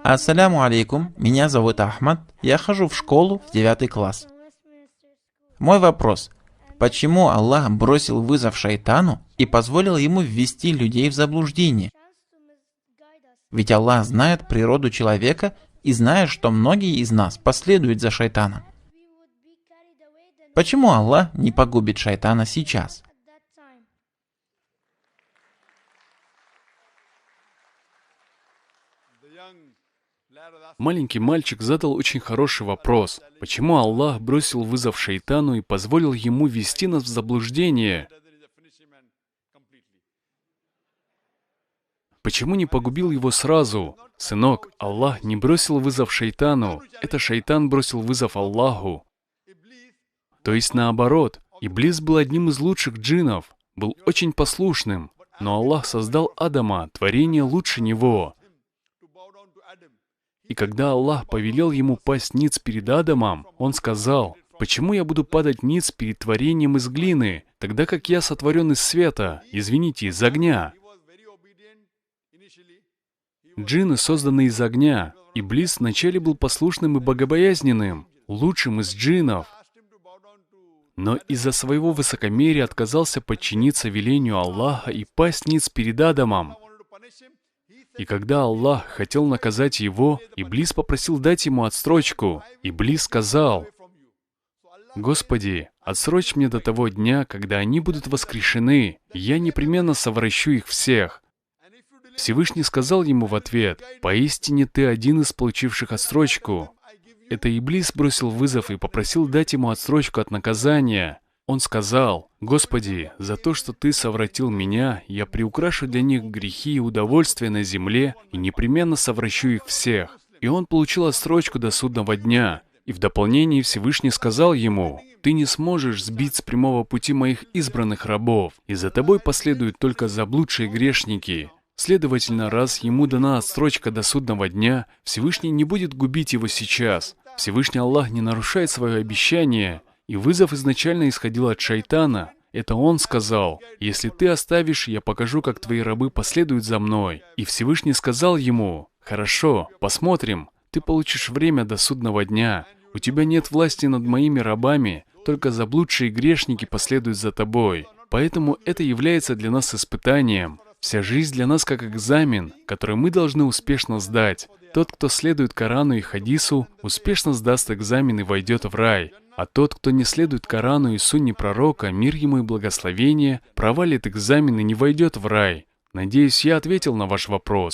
Ассаляму алейкум, меня зовут Ахмад, я хожу в школу в 9 класс. Мой вопрос. Почему Аллах бросил вызов шайтану и позволил ему ввести людей в заблуждение? Ведь Аллах знает природу человека и знает, что многие из нас последуют за шайтаном. Почему Аллах не погубит шайтана сейчас? Маленький мальчик задал очень хороший вопрос. Почему Аллах бросил вызов шайтану и позволил ему ввести нас в заблуждение? Почему не погубил его сразу? Сынок, Аллах не бросил вызов шайтану. Это шайтан бросил вызов Аллаху. То есть наоборот. Иблис был одним из лучших джиннов, был очень послушным. Но Аллах создал Адама, творение лучше него. И когда Аллах повелел ему пасть ниц перед Адамом, он сказал: «Почему я буду падать ниц перед творением из глины, тогда как я сотворен из света, извините, из огня?» Джинны созданы из огня. Иблис вначале был послушным и богобоязненным, лучшим из джиннов. Но из-за своего высокомерия отказался подчиниться велению Аллаха и пасть ниц перед Адамом. И когда Аллах хотел наказать его, Иблис попросил дать ему отсрочку. Иблис сказал: «Господи, отсрочь мне до того дня, когда они будут воскрешены, и я непременно совращу их всех». Всевышний сказал ему в ответ: «Поистине ты один из получивших отсрочку». Это Иблис бросил вызов и попросил дать ему отсрочку от наказания. Он сказал: «Господи, за то, что Ты совратил меня, я приукрашу для них грехи и удовольствия на земле и непременно совращу их всех». И он получил отсрочку до судного дня. И в дополнение Всевышний сказал ему: «Ты не сможешь сбить с прямого пути моих избранных рабов, и за тобой последуют только заблудшие грешники». Следовательно, раз ему дана отсрочка до судного дня, Всевышний не будет губить его сейчас. Всевышний Аллах не нарушает свое обещание. И вызов изначально исходил от шайтана. Это он сказал: «Если ты оставишь, я покажу, как твои рабы последуют за мной». И Всевышний сказал ему: «Хорошо, посмотрим. Ты получишь время до судного дня. У тебя нет власти над моими рабами, только заблудшие грешники последуют за тобой. Поэтому это является для нас испытанием. Вся жизнь для нас как экзамен, который мы должны успешно сдать. Тот, кто следует Корану и Хадису, успешно сдаст экзамен и войдет в рай. А тот, кто не следует Корану и сунне пророка, мир ему и благословение, провалит экзамен и не войдет в рай». Надеюсь, я ответил на ваш вопрос.